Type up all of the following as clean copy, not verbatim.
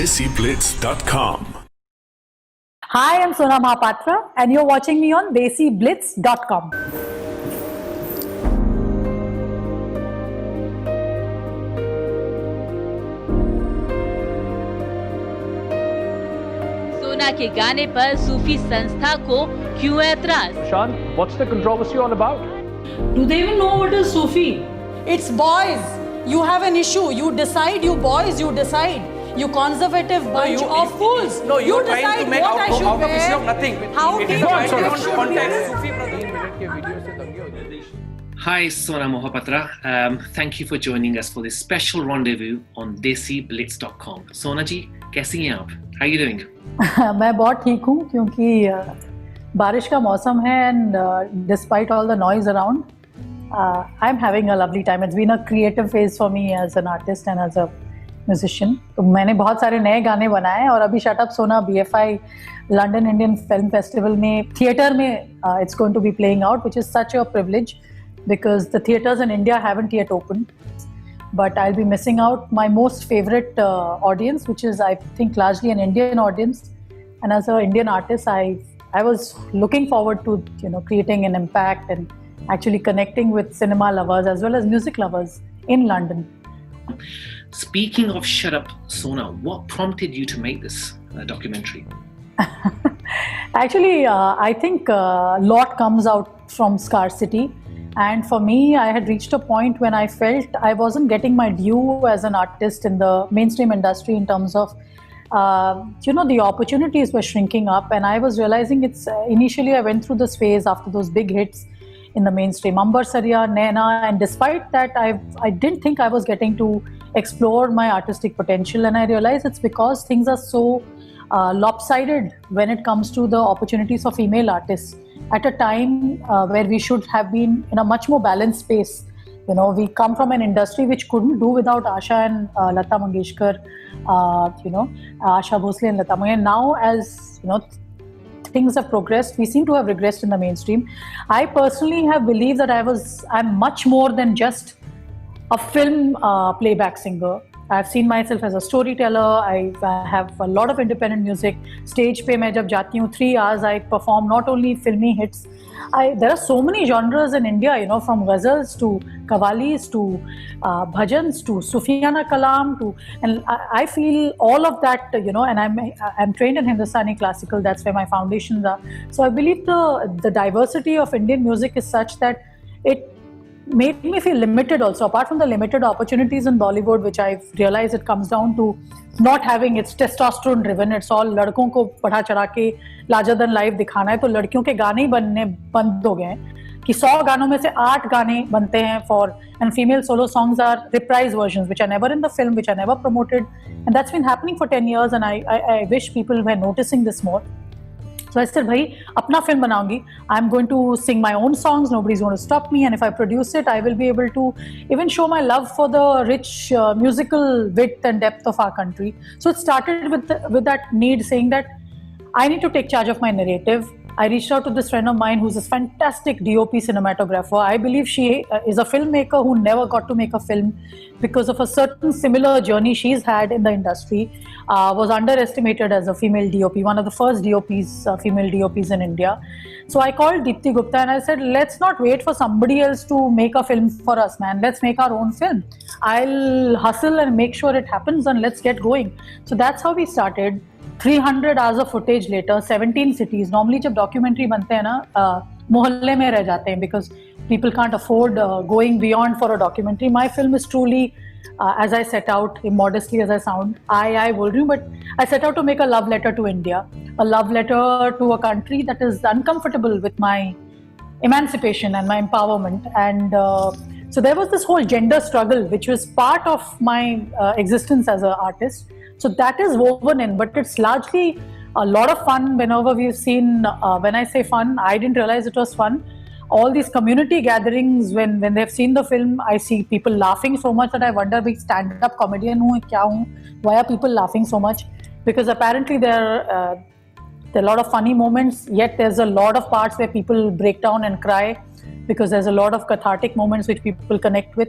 desiblitz.com. Hi, I'm Sona Mahapatra and you're watching me on desiblitz.com. सोना के गाने पर सूफी संस्था को क्यों ऐतराज? Shan, what's the controversy all about? Do they even know what is Sufi? It's boys. You have an issue. You decide. You boys. You decide. You conservative bunch of fools. No, you you're trying decide to make what I out should of wear. issue of nothing. How It is deep right it in should context. be. Sufi brother. Hi, Sona Mohapatra. Thank you for joining us for this special rendezvous on desiblitz.com. Sona ji, कैसी हैं आप? How are you doing? मैं बहुत ठीक हूँ क्योंकि बारिश का मौसम है and despite all the noise around, I'm having a lovely time. It's been a creative phase for me as an artist and as a musician. तो मैंने बहुत सारे नए गाने बनाए हैं और अभी शट अप सोना BFI London Indian film festival में थिएटर में it's going to be playing out, which is such a privilege because the theaters in India haven't yet opened. But I'll be missing out my most favorite audience, which is I think largely an Indian audience. And as an Indian artist, I was looking forward to creating an impact and actually connecting with cinema lovers as well as music lovers in London. Speaking of Shut Up, Sona, what prompted you to make this documentary? Actually, I think a lot comes out from scarcity. And for me, I had reached a point when I felt I wasn't getting my due as an artist in the mainstream industry in terms of, the opportunities were shrinking up. And I was realizing initially I went through this phase after those big hits in the mainstream, Ambar Sarya, Naina. And despite that, I didn't think I was getting to explore my artistic potential. And I realized it's because things are so lopsided when it comes to the opportunities for female artists. At a time where we should have been in a much more balanced space. We come from an industry which couldn't do without Asha and Lata Mangeshkar, Asha Bhosle and Lata Mangeshkar. Now, as things have progressed, we seem to have regressed in the mainstream. I personally have believed that I'm much more than just a film playback singer. I've seen myself as a storyteller. I have a lot of independent music. Stage पे मैं जब जाती हूँ 3 hours I perform not only filmy hits. There are so many genres in India, from ghazals to qawwalis to bhajans to Sufiyana kalam and I feel all of that, and I'm trained in Hindustani classical. That's where my foundations are. So I believe the diversity of Indian music is such that it made me feel limited also. Apart from the limited opportunities in Bollywood, which I've realized it comes down to not having, it's testosterone driven. It's all लड़कों को बढ़ा चढ़ा के larger than life दिखाना है, तो लड़कियों के गाने ही बनने बंद हो गए हैं कि 100 गानों में से 8 गाने बनते हैं and female solo songs are reprise versions which are never in the film, which are never promoted, and that's been happening for 10 years and I wish people were noticing this more. So I said, bhai, apna film banaungi. I'm going to sing my own songs. Nobody's going to stop me. And if I produce it, I will be able to even show my love for the rich musical width and depth of our country. So it started with that need, saying that I need to take charge of my narrative. I reached out to this friend of mine who's a fantastic DOP cinematographer. I believe she is a filmmaker who never got to make a film because of a certain similar journey she's had in the industry, was underestimated as a female DOP, one of the first DOPs, female DOPs in India. So I called Deepti Gupta and I said, let's not wait for somebody else to make a film for us, man. Let's make our own film. I'll hustle and make sure it happens and let's get going. So that's how we started. 300 hours of footage later, 17 cities. Normally जब documentary बनते हैं ना मोहल्ले में रह जाते हैं because people can't afford going beyond for a documentary. My film is truly, as I set out, immodestly as I sound, I बोल रही हूँ, but I set out to make a love letter to India, a love letter to a country that is uncomfortable with my emancipation and my empowerment. And so there was this whole gender struggle which was part of my existence as an artist. So that is woven in, but it's largely a lot of fun. Whenever we've seen, when I say fun, I didn't realize it was fun. All these community gatherings, when they've seen the film, I see people laughing so much that I wonder, big stand-up comedian hu, kya hu? Why are people laughing so much? Because apparently there are a lot of funny moments, yet there's a lot of parts where people break down and cry because there's a lot of cathartic moments which people connect with.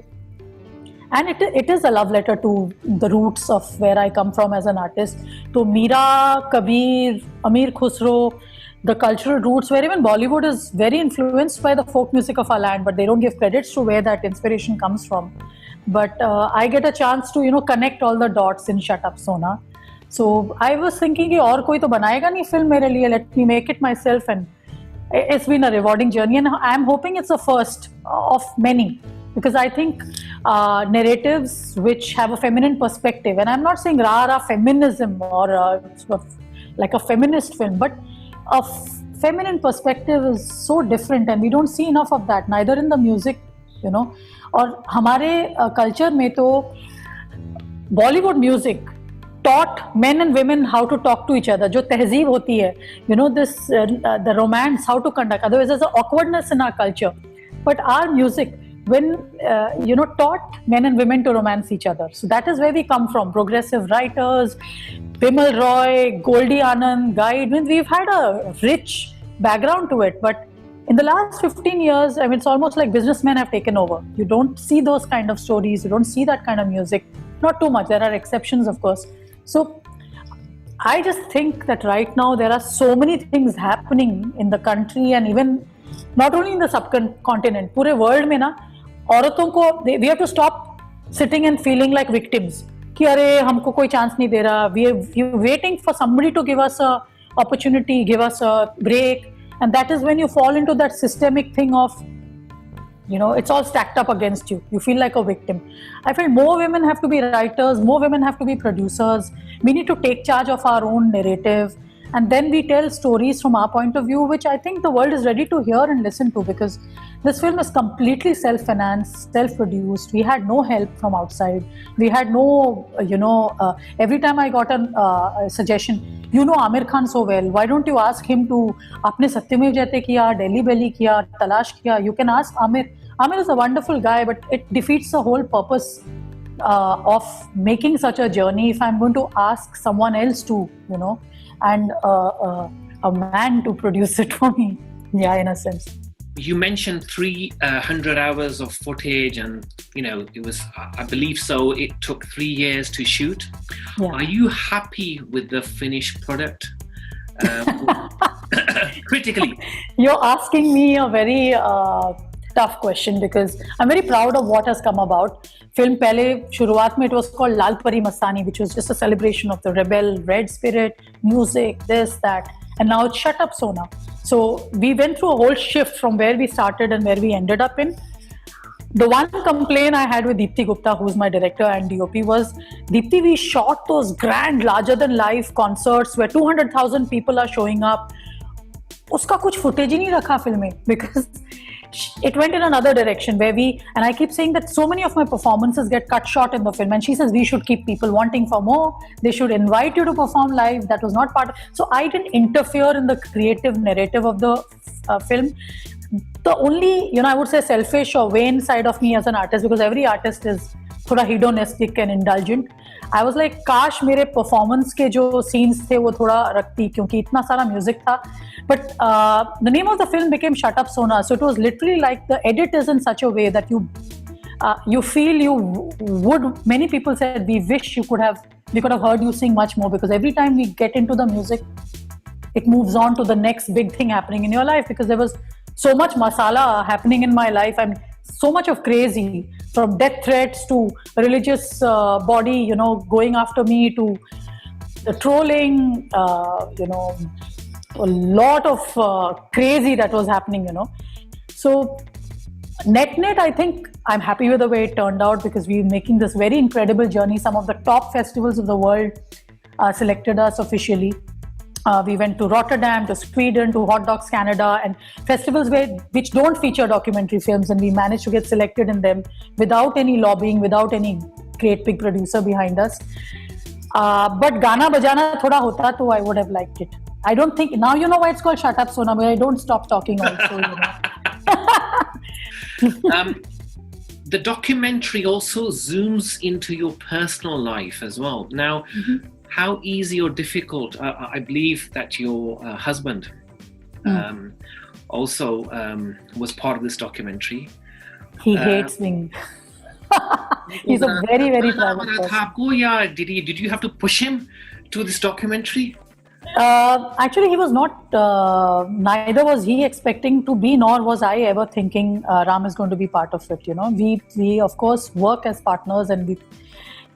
And it is a love letter to the roots of where I come from as an artist. To Meera, Kabir, Amir Khusro, the cultural roots, where even Bollywood is very influenced by the folk music of our land, but they don't give credits to where that inspiration comes from. But I get a chance to, connect all the dots in Shut Up Sona. So I was thinking कि और कोई तो बनाएगा नहीं film मेरे लिए, let me make it myself, and it's been a rewarding journey, and I'm hoping it's the first of many, because I think narratives which have a feminine perspective, and I'm not saying rah feminism or sort of like a feminist film, but a feminine perspective is so different, and we don't see enough of that, neither in the music, और हमारे culture में तो Bollywood music taught men and women how to talk to each other. जो तहजीब होती है, this the romance, how to conduct. Otherwise, there's an awkwardness in our culture. But our music, when taught men and women to romance each other. So that is where we come from. Progressive writers, Bimal Roy, Goldie Anand, Guide. We've had a rich background to it, but in the last 15 years, it's almost like businessmen have taken over. You don't see those kind of stories. You don't see that kind of music. Not too much. There are exceptions, of course. So I just think that right now there are so many things happening in the country, and even not only in the subcontinent, पूरे world में ना औरतों को we have to stop sitting and feeling like victims कि अरे हमको कोई chance नहीं दे रहा. We're waiting for somebody to give us a opportunity, give us a break, and that is when you fall into that systemic thing of it's all stacked up against you. You feel like a victim. I feel more women have to be writers, more women have to be producers. We need to take charge of our own narrative, and then we tell stories from our point of view, which I think the world is ready to hear and listen to, because this film is completely self-financed, self-produced. We had no help from outside. We had no, every time I got a suggestion, Amir Khan so well, why don't you ask him to, आपने सत्यमेव जयते किया, Delhi Belly किया, तलाश किया, you can ask Amir. Amir is a wonderful guy, but it defeats the whole purpose of making such a journey if I'm going to ask someone else to, and a man to produce it for me. Yeah, in a sense. You mentioned 300 hours of footage, and it was, I believe so, it took 3 years to shoot. Yeah. Are you happy with the finished product? Critically. You're asking me a very tough question, because I'm very proud of what has come about. Film pehle shuruaat mein it was called Lal Pari Mastani, which was just a celebration of the rebel red spirit, music, this, that, and now it's Shut Up Sona. So we went through a whole shift from where we started and where we ended up in. The one complaint I had with Deepti Gupta, who's my director and DOP, was, Deepti, we shot those grand, larger-than-life concerts where 200,000 people are showing up. Uska kuch footage hi nahi rakha film mein, because it went in another direction where and I keep saying that so many of my performances get cut short in the film, and she says we should keep people wanting for more, they should invite you to perform live. That was not part of, so I didn't interfere in the creative narrative of the film. The only, I would say selfish or vain side of me as an artist, because every artist is thoda hedonistic and indulgent, I was like, काश मेरे performance के जो scenes थे वो थोड़ा रखती, क्योंकि इतना सारा music था. But the name of the film became Shut Up Sona, so it was literally like the edit is in such a way that you feel you would. Many people said we wish we could have heard you sing much more, because every time we get into the music, it moves on to the next big thing happening in your life, because there was so much masala happening in my life, and so much of crazy, from death threats to religious body, going after me, to the trolling, a lot of crazy that was happening, So net, I think I'm happy with the way it turned out, because we're making this very incredible journey. Some of the top festivals of the world selected us officially. We went to Rotterdam, to Sweden, to Hot Docs Canada, and festivals which don't feature documentary films, and we managed to get selected in them without any lobbying, without any great big producer behind us. But Gana Bajana thoda hota, to I would have liked it. I don't think, now you know why it's called Shut Up Sona, but I don't stop talking also, The documentary also zooms into your personal life as well. Now, how easy or difficult, I believe that your husband also was part of this documentary. He hates being... He's a very, very private person. आपको या did you have to push him to this documentary? Actually, he was not. Neither was he expecting to be, nor was I ever thinking Ram is going to be part of it. You know, we of course work as partners, and we,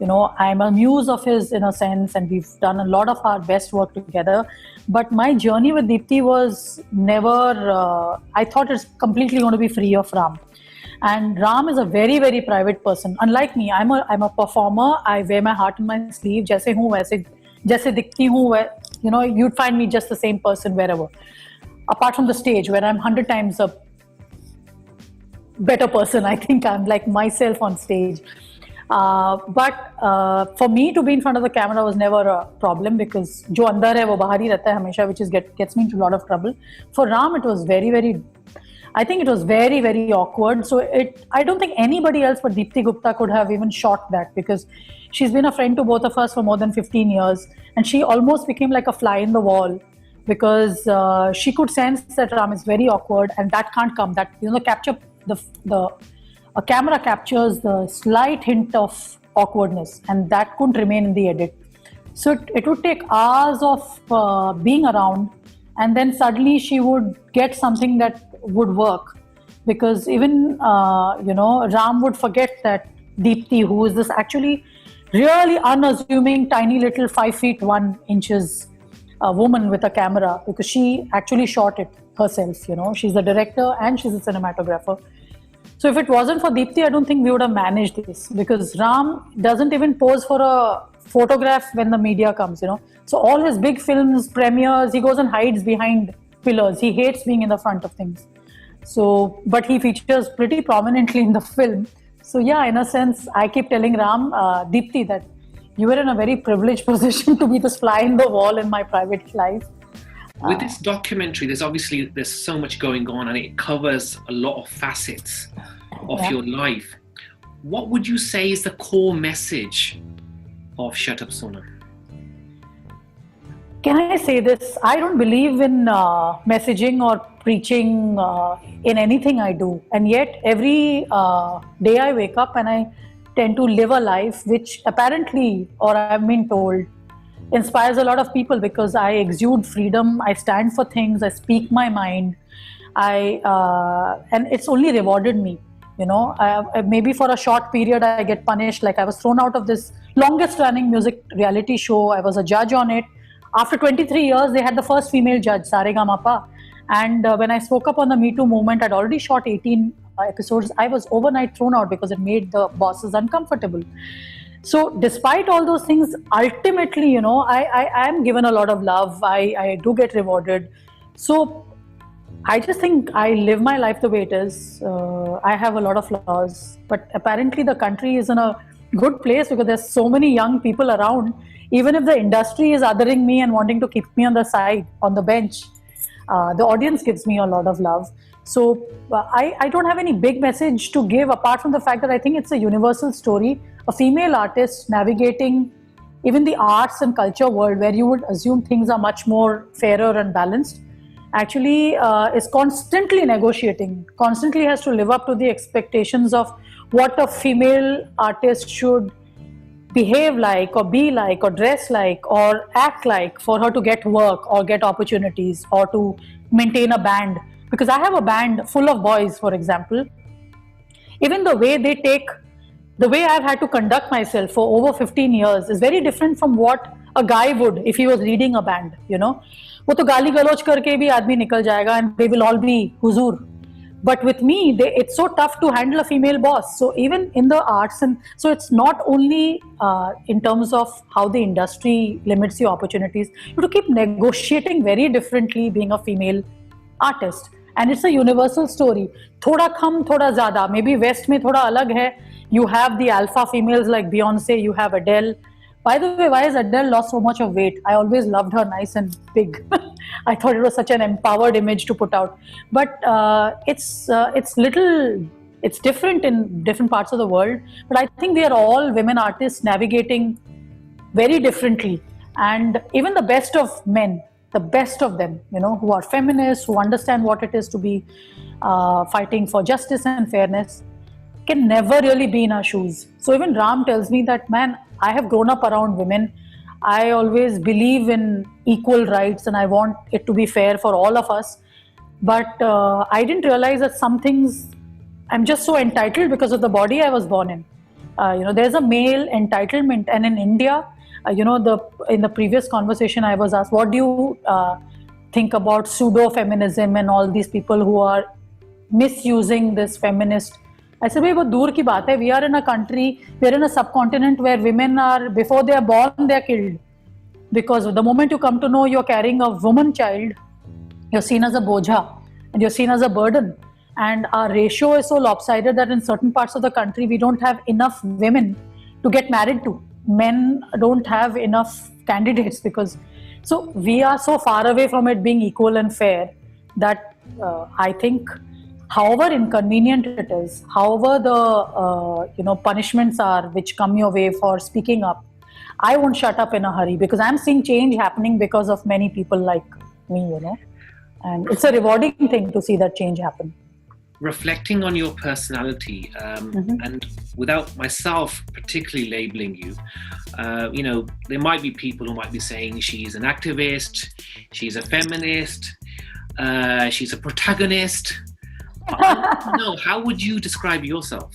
you know, I'm a muse of his in a sense, and we've done a lot of our best work together. But my journey with Deepti was never. I thought it's completely going to be free of Ram. And Ram is a very, very private person. Unlike me, I'm a performer. I wear my heart on my sleeve. जैसे हूँ वैसे जैसे दिखती हूँ, you know, you'd find me just the same person wherever. Apart from the stage, where I'm 100 times a better person, I think I'm like myself on stage. But for me to be in front of the camera was never a problem, because जो अंदर है वो बाहर ही रहता है हमेशा, which gets me into a lot of trouble. For Ram, it was very, very. I think it was very, very awkward. So I don't think anybody else but Deepti Gupta could have even shot that, because she's been a friend to both of us for more than 15 years. And she almost became like a fly in the wall, because she could sense that Ram is very awkward, and that can't come. That, you know, a camera captures the slight hint of awkwardness, and that couldn't remain in the edit. So it would take hours of being around, and then suddenly she would get something that would work, because even you know, Ram would forget that Deepti, who is this actually really unassuming tiny little 5'1" woman with a camera, because she actually shot it herself, you know, she's the director and she's a cinematographer. So if it wasn't for Deepti, I don't think we would have managed this, because Ram doesn't even pose for a photograph when the media comes, you know. So all his big films, premieres, he goes and hides behind pillars. He hates being in the front of things. So, but he features pretty prominently in the film. So yeah, in a sense, I keep telling Ram, Deepti, that you were in a very privileged position to be this fly in the wall in my private life. With this documentary, there's so much going on, and it covers a lot of facets of your life. What would you say is the core message of Shut Up Sona? Can I say this? I don't believe in messaging or preaching in anything I do. And yet every day I wake up and I tend to live a life which apparently, or I've been told, inspires a lot of people, because I exude freedom, I stand for things, I speak my mind, and it's only rewarded me. You know, maybe for a short period I get punished. Like I was thrown out of this longest running music reality show. I was a judge on it. After 23 years, they had the first female judge, Saregamapa. And when I spoke up on the Me Too movement, I'd already shot 18 episodes. I was overnight thrown out because it made the bosses uncomfortable. So despite all those things, ultimately, you know, I am given a lot of love. I do get rewarded. So I just think I live my life the way it is. I have a lot of flaws, but apparently the country is in a good place, because there's so many young people around. Even if the industry is othering me and wanting to keep me on the side, on the bench, the audience gives me a lot of love. So I don't have any big message to give, apart from the fact that I think it's a universal story. A female artist navigating even the arts and culture world, where you would assume things are much more fairer and balanced, actually is constantly negotiating, constantly has to live up to the expectations of what a female artist should behave like, or be like, or dress like, or act like, for her to get work or get opportunities or to maintain a band. Because I have a band full of boys, for example. Even the way I've had to conduct myself for over 15 years is very different from what a guy would if he was leading a band, you know. वो तो गाली गलौज करके भी आदमी निकल जाएगा, and they will all be huzur. But with me, it's so tough to handle a female boss. So even in the arts, and so it's not only in terms of how the industry limits your opportunities, you have to keep negotiating very differently being a female artist. And it's a universal story. Thoda kam, thoda zyada. Maybe West mein thoda alag hai. You have the alpha females like Beyonce, you have Adele. By the way, why has Adele lost so much of weight? I always loved her nice and big. I thought it was such an empowered image to put out. But it's different in different parts of the world. But I think we are all women artists navigating very differently. And even the best of men, the best of them, you know, who are feminists, who understand what it is to be fighting for justice and fairness, can never really be in our shoes. So even Ram tells me that, man, I have grown up around women. I always believe in equal rights and I want it to be fair for all of us. But I didn't realize that some things, I'm just so entitled because of the body I was born in. There's a male entitlement, and in India, in the previous conversation I was asked, what do you think about pseudo-feminism and all these people who are misusing this feminist? I said, bhai, bahut dur ki baat hai. We are in a country, we are in a subcontinent where women are, before they are born, they are killed. Because the moment you come to know you're carrying a woman child, you're seen as a boja and you're seen as a burden. And our ratio is so lopsided that in certain parts of the country, we don't have enough women to get married to. Men don't have enough candidates so we are so far away from it being equal and fair that I think, however inconvenient it is, however the punishments are which come your way for speaking up, I won't shut up in a hurry because I'm seeing change happening because of many people like me, and it's a rewarding thing to see that change happen. Reflecting on your personality, and without myself particularly labeling you, there might be people who might be saying she's an activist, she's a feminist, she's a protagonist. No, how would you describe yourself?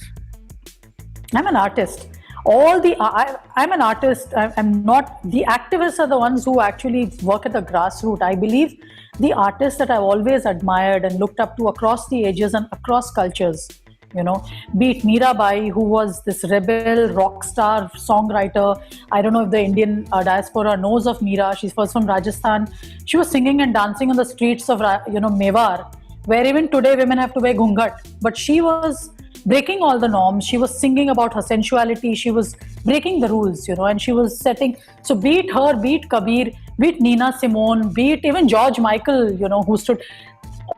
I'm an artist. I'm an artist. I'm not. The activists are the ones who actually work at the grassroots. I believe the artists that I've always admired and looked up to across the ages and across cultures, be it Mirabai, who was this rebel rock star songwriter. I don't know if the Indian diaspora knows of Meera. She was from Rajasthan. She was singing and dancing on the streets of Mewar, where even today women have to wear ghungat. But she was breaking all the norms. She was singing about her sensuality. She was breaking the rules, and she was setting. So be it her, be it Kabir, be it Nina Simone, be it even George Michael, who stood.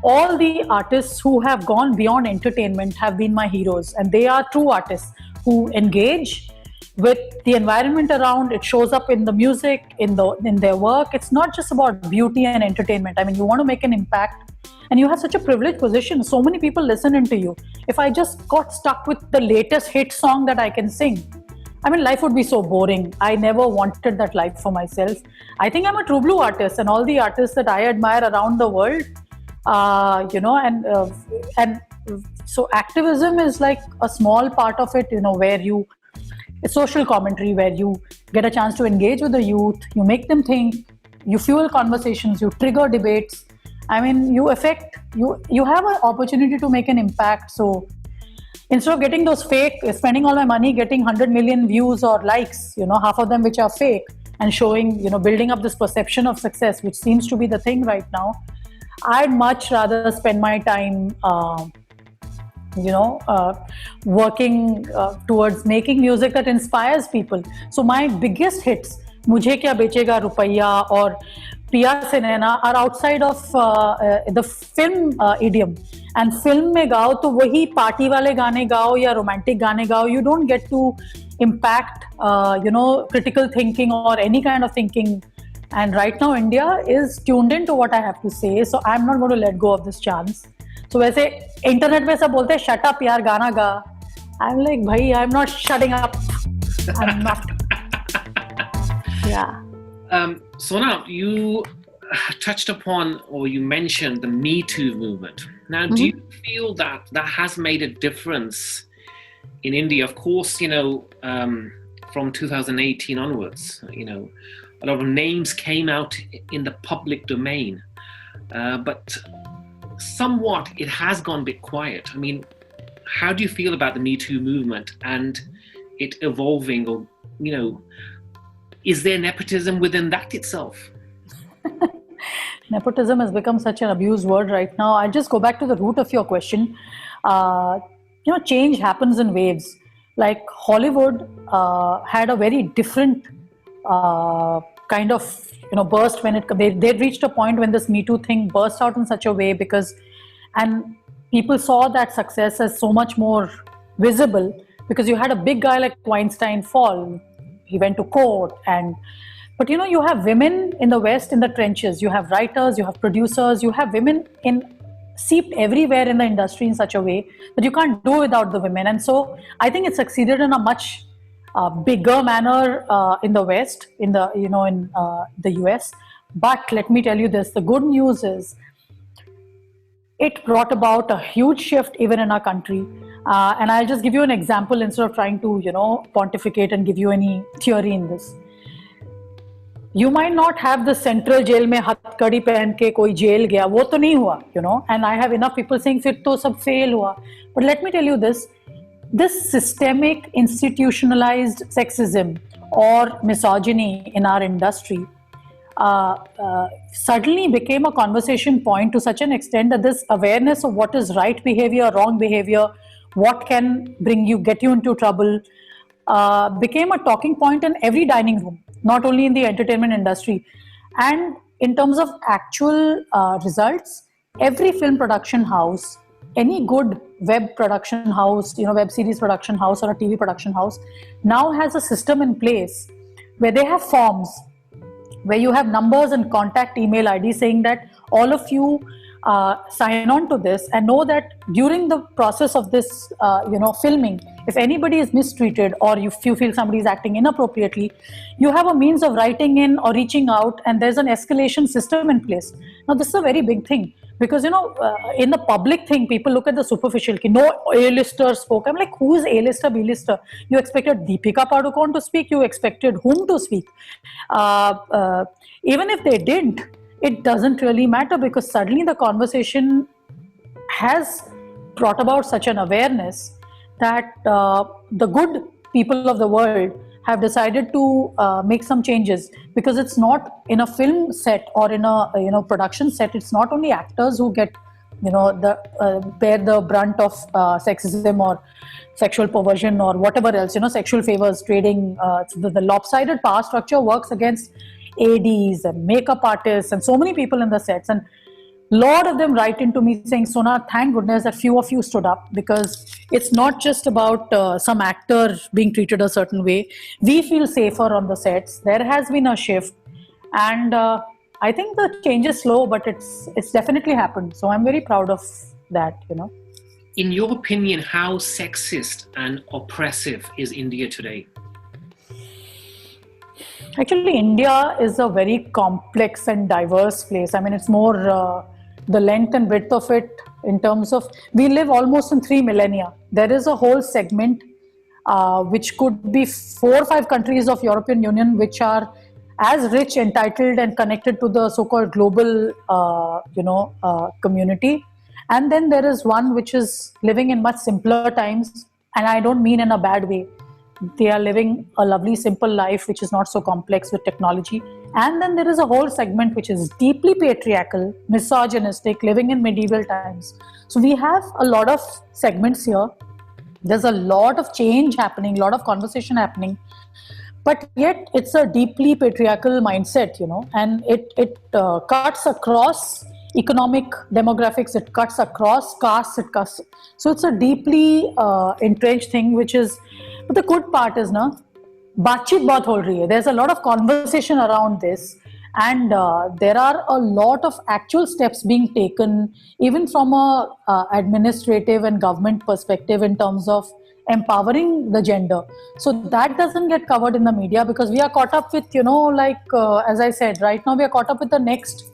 All the artists who have gone beyond entertainment have been my heroes, and they are true artists who engage with the environment around. It shows up in the music, in their work. It's not just about beauty and entertainment. I mean, you want to make an impact, and you have such a privileged position. So many people listening to you. If I just got stuck with the latest hit song that I can sing, I mean, life would be so boring. I never wanted that life for myself. I think I'm a true blue artist, and all the artists that I admire around the world, and so activism is like a small part of it, where it's social commentary, where you get a chance to engage with the youth, you make them think, you fuel conversations, you trigger debates. I mean, you have an opportunity to make an impact. So instead of getting those fake, spending all my money getting 100 million views or likes, half of them which are fake, and showing, building up this perception of success, which seems to be the thing right now, I'd much rather spend my time, working towards making music that inspires people. So my biggest hits, Mujhe Kya Bechega Rupaiya or Piya Se Naina, are outside of the film idiom. And film mein gao to wahi party wale gaane gao ya romantic gaane gao. You don't get to impact, critical thinking or any kind of thinking. And right now India is tuned into what I have to say. So I'm not going to let go of this chance. So वैसे internet पे सब बोलते हैं shut up यार गाना गा. I'm like, bhai, I'm not shutting up. I'm not. Yeah. Sona, you touched upon, or you mentioned, the Me Too movement. Now, do you feel that has made a difference in India? Of course, from 2018 onwards, a lot of names came out in the public domain, but somewhat it has gone a bit quiet. I mean, how do you feel about the Me Too movement and it evolving, or, is there nepotism within that itself? Nepotism has become such an abused word right now. I'll just go back to the root of your question. Change happens in waves. Like Hollywood had a very different kind of burst when they reached a point when this Me Too thing burst out in such a way, and people saw that success as so much more visible because you had a big guy like Weinstein fall. He went to court, but you have women in the West in the trenches. You have writers, you have producers, you have women in seeped everywhere in the industry in such a way that you can't do without the women. And so I think it succeeded in a much bigger manner in the West, in the the US. But let me tell you this: the good news is it brought about a huge shift even in our country. And I'll just give you an example instead of trying to pontificate and give you any theory in this. You might not have the central jail में हथकड़ी पहन के कोई jail गया, वो तो नहीं हुआ, and I have enough people saying फिर तो सब fail हुआ. But let me tell you this systemic institutionalized sexism or misogyny in our industry suddenly became a conversation point to such an extent that this awareness of what is right behavior, wrong behavior, what can get you into trouble, became a talking point in every dining room, not only in the entertainment industry. And in terms of actual results, every film production house, any good web production house, web series production house or a TV production house now has a system in place where they have forms where you have numbers and contact email ID saying that all of you sign on to this and know that during the process of this, filming, if anybody is mistreated or if you feel somebody is acting inappropriately, you have a means of writing in or reaching out, and there's an escalation system in place. Now, this is a very big thing because, in the public thing, people look at the superficial. No A-lister spoke. I'm like, who is A-lister, B-lister? You expected Deepika Padukone to speak. You expected whom to speak? Even if they didn't, it doesn't really matter because suddenly the conversation has brought about such an awareness that the good people of the world have decided to make some changes, because it's not in a film set or in a production set. It's not only actors who get bear the brunt of sexism or sexual perversion or whatever else, sexual favors, trading. The lopsided power structure works against ADs and makeup artists and so many people in the sets. And a lot of them write into me saying, Sona, thank goodness that few of you stood up, because it's not just about some actor being treated a certain way. We feel safer on the sets. There has been a shift, and I think the change is slow, but it's definitely happened. So I'm very proud of that, In your opinion, how sexist and oppressive is India today? Actually, India is a very complex and diverse place. I mean, it's more the length and width of it in terms of, we live almost in 3 millennia. There is a whole segment which could be 4 or 5 countries of European Union which are as rich, entitled and connected to the so-called global community. And then there is one which is living in much simpler times, and I don't mean in a bad way. They are living a lovely, simple life, which is not so complex with technology. And then there is a whole segment which is deeply patriarchal, misogynistic, living in medieval times. So we have a lot of segments here. There's a lot of change happening, a lot of conversation happening. But yet it's a deeply patriarchal mindset, and it cuts across economic demographics, it cuts across castes, so it's a deeply entrenched thing, which is. But the good part is, बातचीत बहुत हो रही है. There's a lot of conversation around this, and there are a lot of actual steps being taken, even from a administrative and government perspective, in terms of empowering the gender. So that doesn't get covered in the media because we are caught up with, as I said, right now we are caught up with the next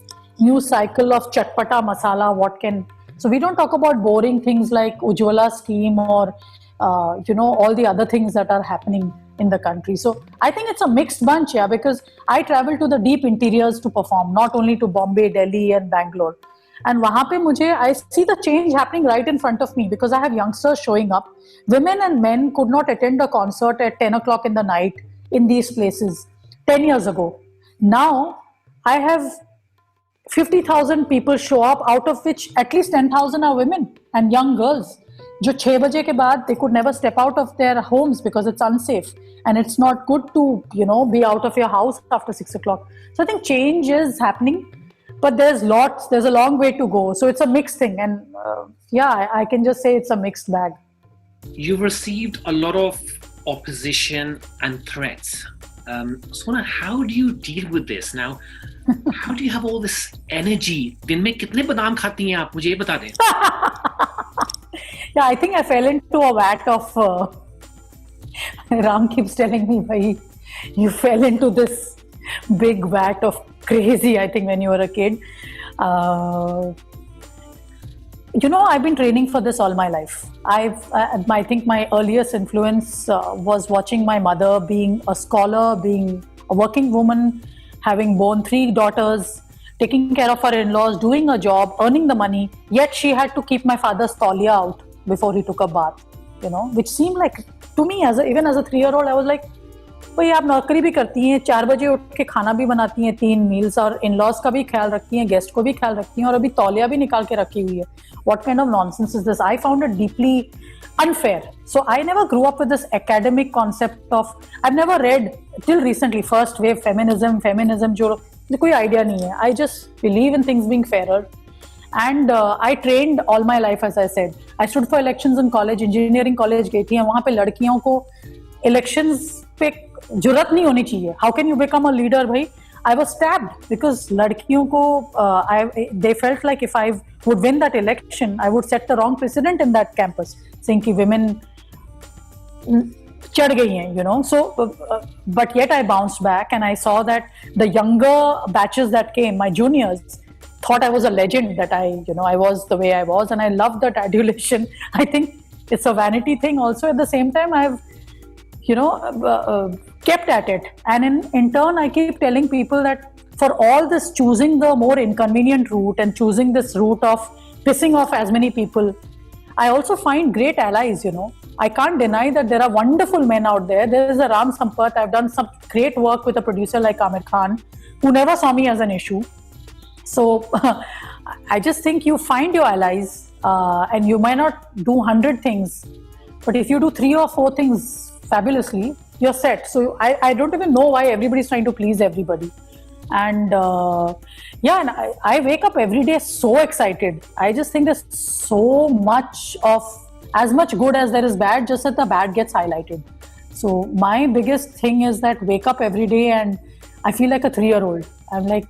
news cycle of chatpata masala. So we don't talk about boring things like Ujjwala scheme or all the other things that are happening in the country. So I think it's a mixed bunch, because I travel to the deep interiors to perform, not only to Bombay, Delhi and Bangalore. And wahan pe I see the change happening right in front of me, because I have youngsters showing up. Women and men could not attend a concert at 10 o'clock in the night in these places 10 years ago. Now I have 50,000 people show up, out of which at least 10,000 are women and young girls. जो 6 बजे के बाद they could never step out of their homes because it's unsafe, and it's not good to be out of your house after 6 o'clock. So I think change is happening, but there's a long way to go. So it's a mixed thing, and I can just say it's a mixed bag. You've received a lot of opposition and threats. Sona, how do you deal with this now? How do you have all this energy? दिन में कितने बादाम खाती हैं आप? मुझे ये बता दें. Yeah, I think I fell into a vat of. Ram keeps telling me, "Bhai, you fell into this big vat of crazy." I think when you were a kid. I've been training for this all my life. I think my earliest influence was watching my mother being a scholar, being a working woman, having born 3 daughters, taking care of her in-laws, doing a job, earning the money. Yet she had to keep my father's tauliya out before he took a bath, which seemed like, to me, even as a 3-year-old, I was like, भाई आप नौकरी भी करती हैं, 4 बजे उठ के खाना भी बनाती हैं, 3 मील्स, और इन-लॉज का भी ख्याल रखती हैं, गेस्ट को भी ख्याल रखती हैं, और अभी तौलिया भी निकाल के रखी हुई है. What kind of nonsense is this? I found it deeply unfair. So I never grew up with this academic concept of, I've never read till recently first wave feminism जो कोई idea नहीं है. I just believe in things being fairer. And I trained all my life, as I said. I stood for elections in college, engineering college गई थी, वहाँ पे लड़कियों को elections पे जुर्रत नहीं होनी चाहिए. How can you become a leader, भाई? I was stabbed because ladkiyon ko, they felt like if I would win that election, I would set the wrong precedent in that campus, saying ki women chad gayi hain, So, but yet I bounced back and I saw that the younger batches that came, my juniors, thought I was a legend, that I was the way I was, and I loved that adulation. I think it's a vanity thing also. At the same time, I've kept at it, and in turn I keep telling people that for all this choosing the more inconvenient route and choosing this route of pissing off as many people, I also find great allies. I can't deny that there are wonderful men out there. There is a Ram Sampath. I've done some great work with a producer like Amir Khan, who never saw me as an issue. So I just think you find your allies, and you might not do 100 things, but if you do 3 or 4 things fabulously, you're set. So I don't even know why everybody's trying to please everybody. And and I wake up every day so excited. I just think there's so much of, as much good as there is bad, just that the bad gets highlighted. So my biggest thing is that wake up every day and I feel like a 3-year-old. I'm like,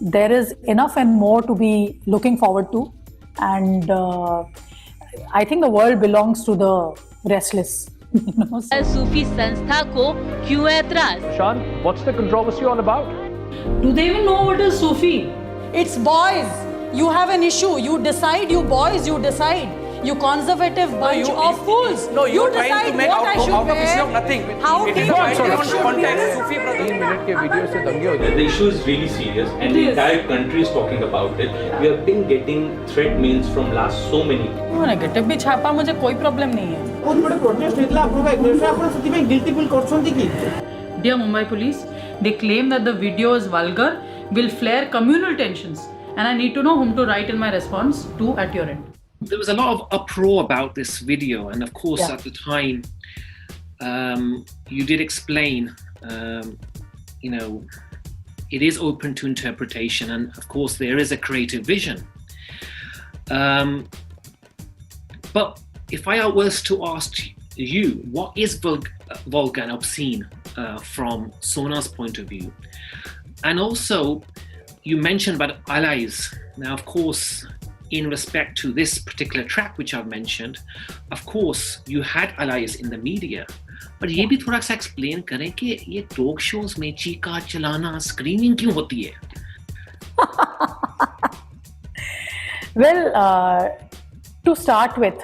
there is enough and more to be looking forward to. And I think the world belongs to the restless. सूफी संस्था को क्यों ऐतराज? Sean, what's the controversy all about? Do they even know what is Sufi? It's boys. You have an issue. You decide. You boys, you decide. You conservative bunch of fools. No, you're trying decide to make what I should out of wear. issue of nothing. How It do is you a think matter it of should context. wear? Sufi brother. 3 minute के video से दंगे हो जाते The issue is really serious, and the It is. entire country is talking about it. We have been getting threat mails from last so many. Negative भी छापा, मुझे कोई problem नहीं है. बहुत बड़े प्रोटेस्ट ହେଇଥିଲା ଆପଣଙ୍କ ଏଗ୍ରେସନ୍ ଆପଣ ସେଥିପାଇଁ ଗିଲ୍ଟି ଫିଲ୍ କରୁଛନ୍ତି କି? Dear Mumbai police, they claim that the video is vulgar, will flare communal tensions, and I need to know whom to write in my response to at your end. There was a lot of uproar about this video, and of course at the time you did explain it is open to interpretation, and of course there is a creative vision, but if I was to ask you, what is vulgar and obscene from Sona's point of view? And also you mentioned about allies. Now of course, in respect to this particular track which I've mentioned, of course you had allies in the media, but ये भी थोड़ा सा explain करें कि ये talk shows में Chica चलाना screaming क्यों होती है? Well, to start with,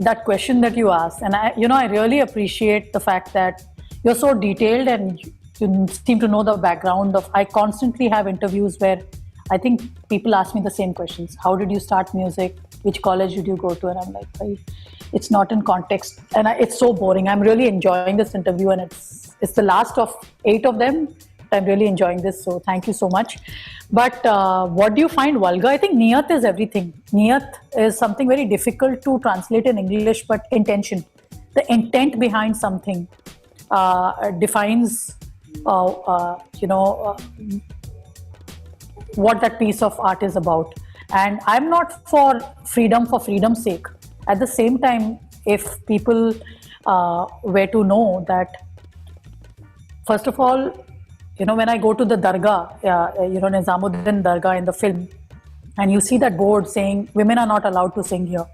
that question that you asked, and I really appreciate the fact that you're so detailed and you seem to know the background of. I constantly have interviews where I think people ask me the same questions. How did you start music? Which college did you go to? And I'm like, hey, it's not in context, and it's so boring. I'm really enjoying this interview, and it's the last of 8 of them. I'm really enjoying this, so thank you so much. But what do you find vulgar? I think niyat is everything. Niyat is something very difficult to translate in English, but intention, the intent behind something defines, what that piece of art is about. And I'm not for freedom's sake. At the same time, if people were to know that first of all, when I go to the Dargah, Nizamuddin Dargah in the film, and you see that board saying women are not allowed to sing here.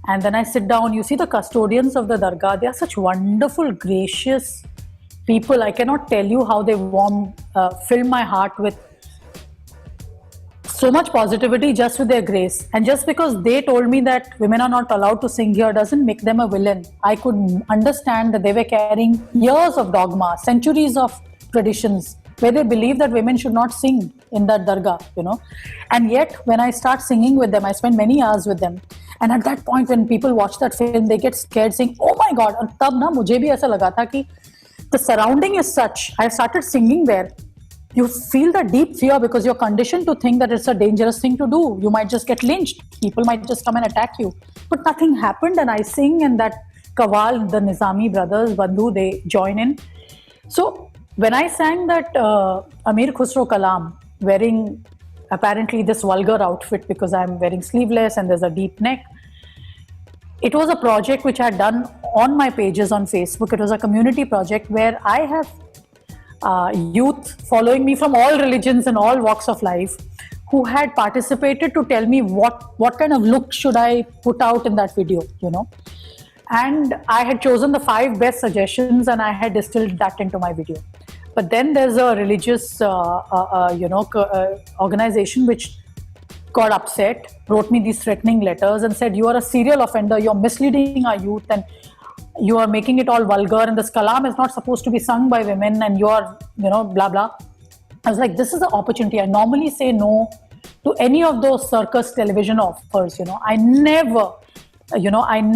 And then I sit down, you see the custodians of the Dargah, they are such wonderful, gracious people. I cannot tell you how they fill my heart with so much positivity just with their grace. And just because they told me that women are not allowed to sing here doesn't make them a villain. I could understand that they were carrying years of dogma, centuries of traditions, where they believe that women should not sing in that dargah, And yet, when I start singing with them, I spend many hours with them. And at that point, when people watch that film, they get scared, saying, "Oh my God!" And tab na mujhe bhi aisa laga tha ki the surrounding is such. I started singing there. You feel the deep fear because you're conditioned to think that it's a dangerous thing to do. You might just get lynched. People might just come and attack you. But nothing happened, and I sing, and that Kawal, the Nizami brothers, Bandhu, they join in. So when I sang that Amir Khusro Kalam, wearing apparently this vulgar outfit because I'm wearing sleeveless and there's a deep neck, it was a project which I had done on my pages on Facebook. It was a community project where I have youth following me from all religions and all walks of life who had participated to tell me what kind of look should I put out in that video, And I had chosen the 5 best suggestions and I had distilled that into my video. But then there's a religious, organization which got upset, wrote me these threatening letters and said, "You are a serial offender, you're misleading our youth and you are making it all vulgar and this kalam is not supposed to be sung by women and you are, blah, blah." I was like, this is the opportunity. I normally say no to any of those circus television offers, I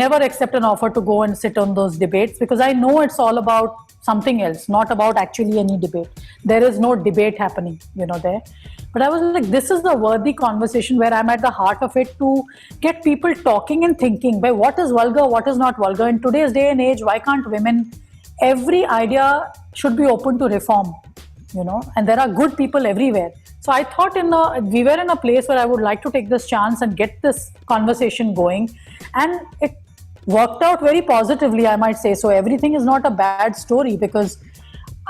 never accept an offer to go and sit on those debates because I know it's all about something else, not about actually any debate. There is no debate happening, there. But I was like, this is the worthy conversation where I'm at the heart of it to get people talking and thinking, by what is vulgar, what is not vulgar. In today's day and age, why can't women, every idea should be open to reform, and there are good people everywhere. So I thought we were in a place where I would like to take this chance and get this conversation going. And it worked out very positively, I might say. So everything is not a bad story because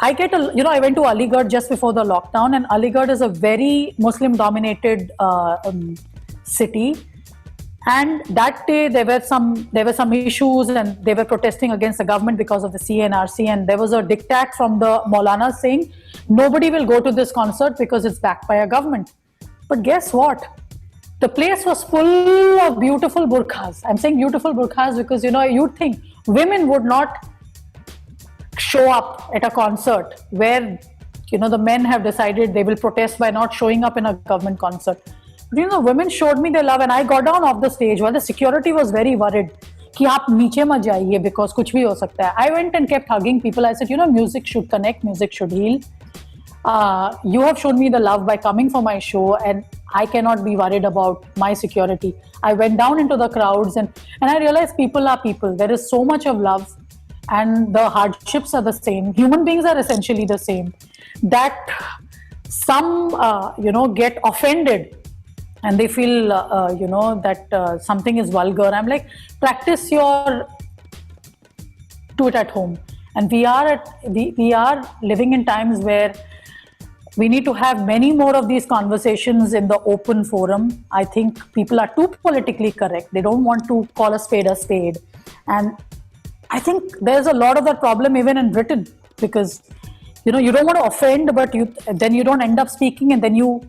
I get I went to Aligarh just before the lockdown, and Aligarh is a very Muslim-dominated city. And that day there were some issues, and they were protesting against the government because of the CNRC. And there was a diktat from the Maulana saying nobody will go to this concert because it's backed by a government. But guess what? The place was full of beautiful burqas. I'm saying beautiful burqas because, you'd think women would not show up at a concert where, the men have decided they will protest by not showing up in a government concert. But, women showed me their love and I got down off the stage while the security was very worried. Ki aap niche mat jaiye because kuch bhi ho sakta hai. I went and kept hugging people. I said, music should connect, music should heal. You have shown me the love by coming for my show and I cannot be worried about my security. I went down into the crowds and I realized people are people. There is so much of love and the hardships are the same. Human beings are essentially the same. That some, get offended and they feel, that something is vulgar. I'm like, practice do it at home. And we are living in times where we need to have many more of these conversations in the open forum. I think people are too politically correct. They don't want to call a spade a spade. And I think there's a lot of that problem even in Britain because, you don't want to offend, but then you don't end up speaking and then you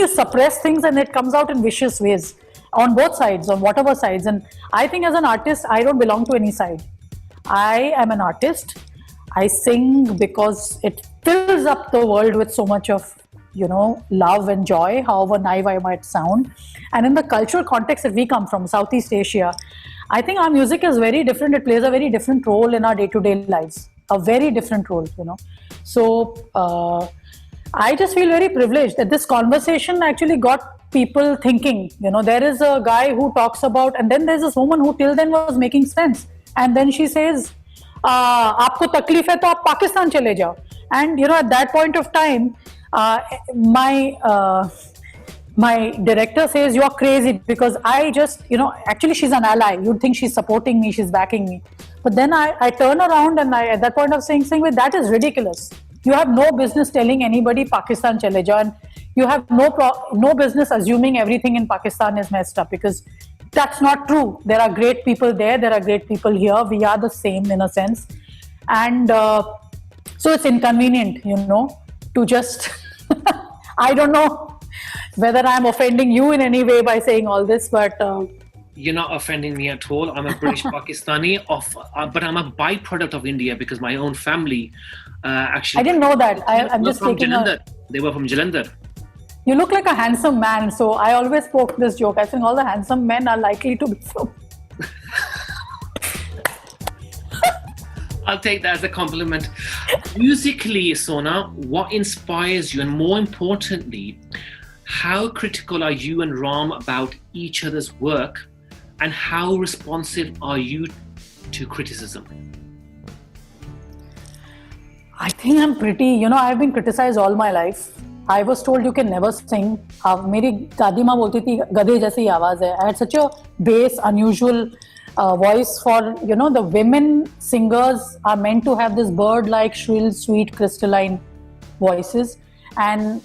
suppress things and it comes out in vicious ways on both sides, on whatever sides. And I think as an artist, I don't belong to any side. I am an artist. I sing because it fills up the world with so much of, love and joy, however naive I might sound. And in the cultural context that we come from, Southeast Asia, I think our music is very different. It plays a very different role in our day-to-day lives, a very different role, So I just feel very privileged that this conversation actually got people thinking. There is a guy who talks about, and then there's this woman who till then was making sense. And then she says, आपको तकलीफ है तो आप पाकिस्तान चले जाओ. And at that point of time, my director says, "You're crazy," because I just, actually she's an ally. You'd think she's supporting me, she's backing me. But then I turn around and at that point of saying, "Wait, that is ridiculous. You have no business telling anybody Pakistan chale jao, and you have no business assuming everything in Pakistan is messed up, because that's not true. There are great people there. There are great people here. We are the same in a sense. And so it's inconvenient, to just, I don't know whether I'm offending you in any way by saying all this, but... You're not offending me at all. I'm a British Pakistani, but I'm a byproduct of India because my own family actually... I didn't know that. I'm just taking They were from Jalandhar. You look like a handsome man, so I always spoke this joke. I think all the handsome men are likely to be from... I'll take that as a compliment. Musically, Sona, what inspires you? And more importantly, how critical are you and Ram about each other's work? And how responsive are you to criticism? I think I'm pretty, I've been criticized all my life. I was told you can never sing. मेरी दादी माँ बोलती थी गधे जैसी आवाज है. I had such a bass, unusual voice for, the women singers are meant to have this bird-like, shrill, sweet, crystalline voices. And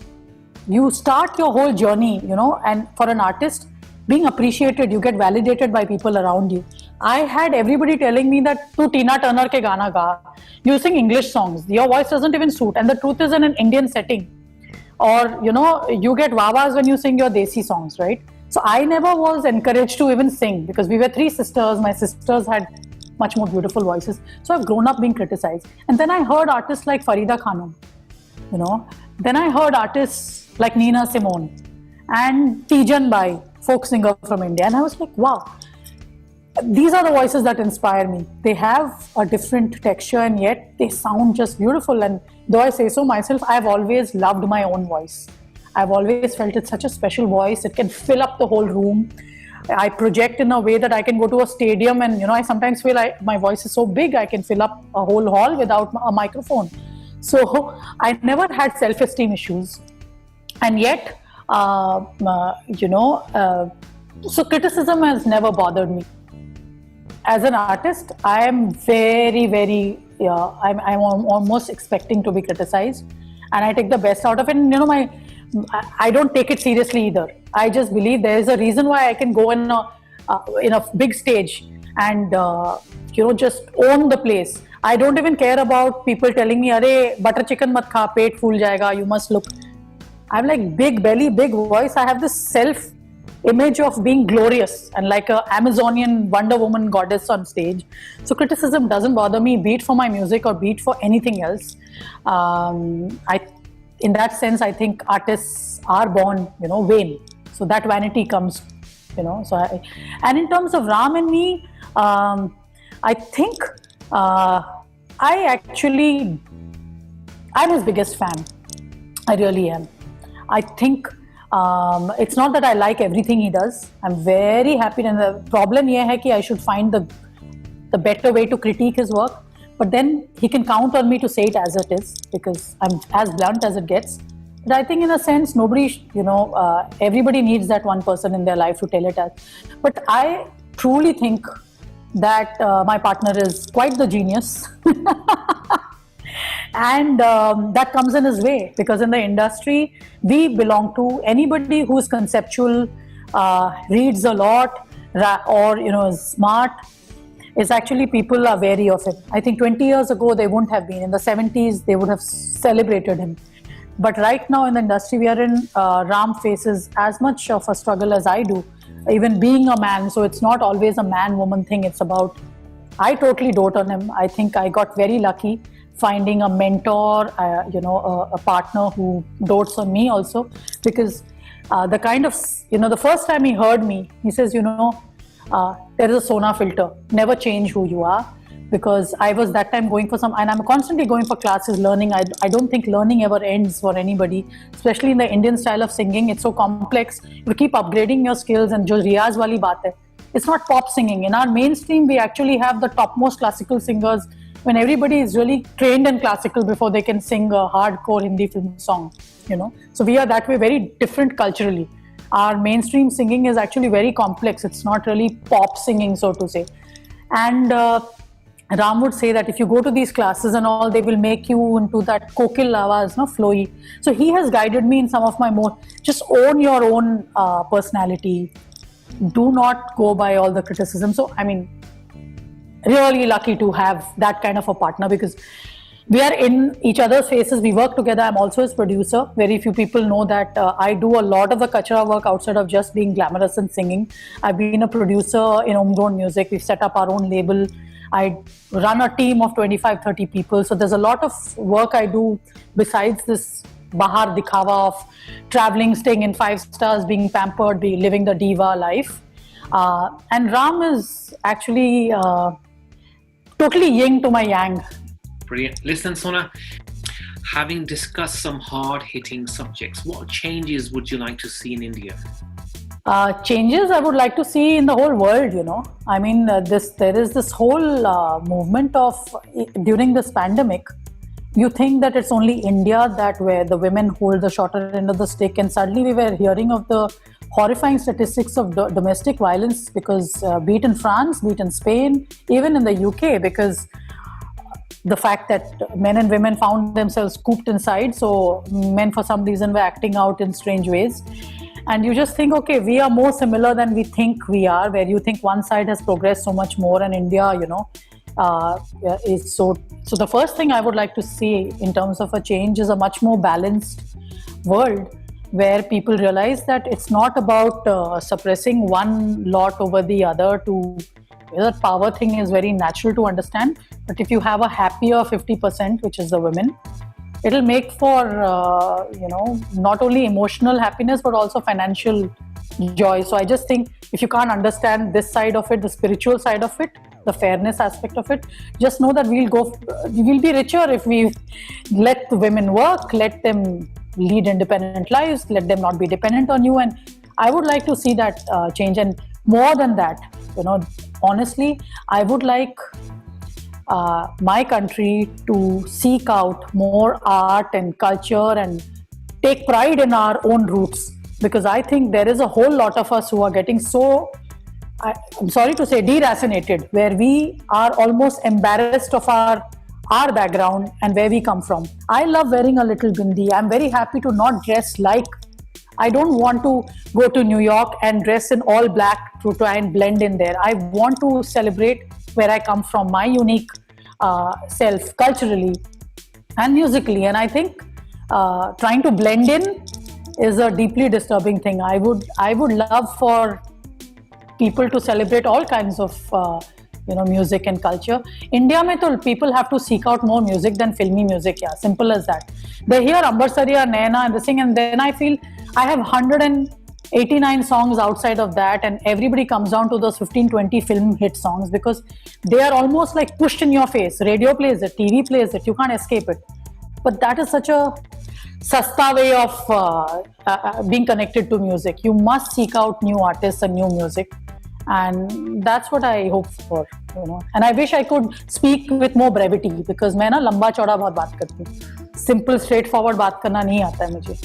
you start your whole journey, and for an artist, being appreciated, you get validated by people around you. I had everybody telling me that tu Tina Turner ke gana ga, you sing English songs, your voice doesn't even suit. And the truth is, in an Indian setting, or you get wah-wahs when you sing your desi songs, right? So I never was encouraged to even sing, because we were 3 sisters. My sisters had much more beautiful voices. So I've grown up being criticized. And then I heard artists like Farida Khanum, Then I heard artists like Nina Simone and Tijan Bai, folk singer from India. And I was like, wow, these are the voices that inspire me. They have a different texture and yet they sound just beautiful. And though I say so myself, I've always loved my own voice. I've always felt it's such a special voice. It can fill up the whole room. I project in a way that I can go to a stadium and, I sometimes feel my voice is so big, I can fill up a whole hall without a microphone. So I never had self-esteem issues. And yet, so criticism has never bothered me. As an artist, I am very, very, I'm almost expecting to be criticized. And I take the best out of it. And, I don't take it seriously either. I just believe there is a reason why I can go in a big stage and, just own the place. I don't even care about people telling me, "Arey, butter chicken mat kha, pet phool jayega, you must look." I'm like big belly, big voice. I have this self-image of being glorious and like a Amazonian Wonder Woman goddess on stage. So criticism doesn't bother me, be it for my music or be it for anything else. In that sense, I think artists are born, vain. So that vanity comes, and in terms of Ram and me, I think I'm his biggest fan. I really am. I think it's not that I like everything he does. I'm very happy, and the problem here is that I should find the better way to critique his work. But then he can count on me to say it as it is, because I'm as blunt as it gets. But I think in a sense, nobody, everybody needs that one person in their life to tell it as. But I truly think that my partner is quite the genius. And that comes in his way, because in the industry, we belong to anybody who's conceptual, reads a lot, or, is smart. Is actually people are wary of him. I think 20 years ago, they wouldn't have been. In the 70s, they would have celebrated him. But right now in the industry we are in, Ram faces as much of a struggle as I do, even being a man. So it's not always a man-woman thing. It's about, I totally dote on him. I think I got very lucky finding a mentor, a partner who dotes on me also. Because the kind of, the first time he heard me, he says, there is a Sona filter. Never change who you are. Because I was that time going for and I'm constantly going for classes, learning. I don't think learning ever ends for anybody, especially in the Indian style of singing. It's so complex. You keep upgrading your skills, and jo riyaz wali baat hai. It's not pop singing. In our mainstream, we actually have the topmost classical singers when everybody is really trained in classical before they can sing a hardcore Hindi film song, So we are that way very different culturally. Our mainstream singing is actually very complex. It's not really pop singing, so to say. And Ram would say that if you go to these classes and all, they will make you into that kokil awaz, no, flowy. So he has guided me in some of my more, just own your own personality. Do not go by all the criticism. So, I mean, really lucky to have that kind of a partner, because we are in each other's faces. We work together. I'm also his producer. Very few people know that I do a lot of the kachra work outside of just being glamorous and singing. I've been a producer in Homegrown Music. We've set up our own label. I run a team of 25-30 people. So there's a lot of work I do besides this bahar dikhawa of traveling, staying in 5 stars, being pampered, living the diva life. And Ram is actually totally yin to my yang. Brilliant. Listen, Sona, having discussed some hard-hitting subjects, what changes would you like to see in India? Changes I would like to see in the whole world, you know. I mean, there is this whole movement of, during this pandemic, you think that it's only India that where the women hold the shorter end of the stick, and suddenly we were hearing of the horrifying statistics of domestic violence, because be it in France, be it in Spain, even in the UK, because the fact that men and women found themselves cooped inside, so men for some reason were acting out in strange ways. And you just think, okay, we are more similar than we think we are, where you think one side has progressed so much more and India, you know, is so the first thing I would like to see in terms of a change is a much more balanced world, where people realize that it's not about suppressing one lot over the other. That power thing is very natural to understand, but if you have a happier 50%, which is the women, it'll make for not only emotional happiness but also financial joy. So I just think if you can't understand this side of it, the spiritual side of it, the fairness aspect of it, just know that we'll be richer if we let the women work, let them lead independent lives, let them not be dependent on you. And I would like to see that change. And more than that, you know, honestly, I would like my country to seek out more art and culture and take pride in our own roots, because I think there is a whole lot of us who are getting so, I'm sorry to say, deracinated, where we are almost embarrassed of our background and where we come from. I love wearing a little bindi. I'm very happy to not dress like, I don't want to go to New York and dress in all black to try and blend in there. I want to celebrate where I come from, my unique self, culturally and musically. And I think trying to blend in is a deeply disturbing thing. I would love for people to celebrate all kinds of music and culture. India mein to people have to seek out more music than filmy music. Yeah, simple as that. They hear Ambarsariya, Naina and this thing, and then I feel I have 189 songs outside of that, and everybody comes down to those 15-20 film hit songs because they are almost like pushed in your face. Radio plays it, TV plays it, you can't escape it. But that is such a sasta way of being connected to music. You must seek out new artists and new music, and that's what I hope for, you know. And I wish I could speak with more brevity, because मैं ना लंबा चौड़ा बहुत बात करती हूँ. Simple, straightforward बात करना नहीं आता है मुझे.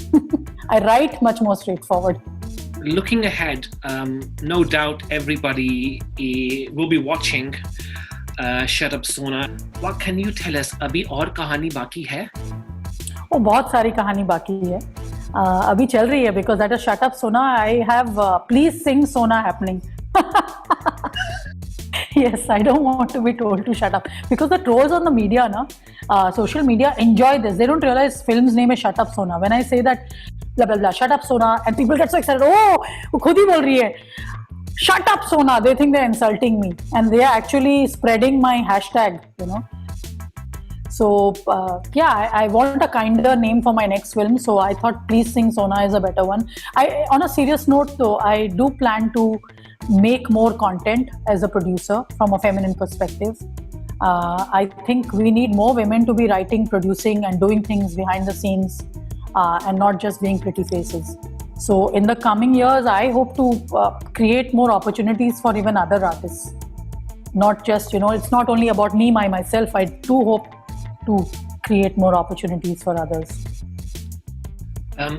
I write much more straightforward. Looking ahead, no doubt everybody will be watching Shut Up Sona. What can you tell us? अभी और कहानी बाकी है? Oh, बहुत सारी कहानी बाकी है. अभी चल रही है, because at a Shut Up Sona I have Please Sing Sona happening. Yes, I don't want to be told to shut up, because the trolls on the media, social media, enjoy this. They don't realize film's name is Shut Up Sona. When I say that blah blah blah, Shut Up Sona, and people get so excited, oh, वो खुद ही बोल रही है, Shut Up Sona. They think they're insulting me, and they are actually spreading my hashtag, you know. So I want a kinder name for my next film. So I thought Please Sing Sona is a better one. On a serious note though, I do plan to make more content as a producer from a feminine perspective. I think we need more women to be writing, producing and doing things behind the scenes, and not just being pretty faces. So in the coming years, I hope to create more opportunities for even other artists. Not just, it's not only about me, myself. I do hope to create more opportunities for others.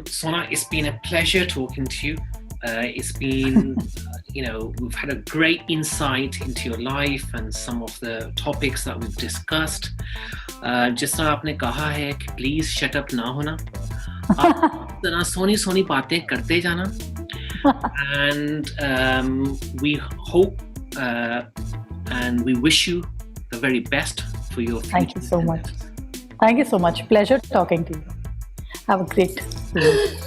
Sona, it's been a pleasure talking to you. It's been, we've had a great insight into your life and some of the topics that we've discussed. जिस तरह आपने कहा है कि please shut up ना होना, आप इतना सोनी बातें करते जाना, and we hope and we wish you the very best for your future. Thank you so much. Thank you so much. Pleasure talking to you. Have a great day.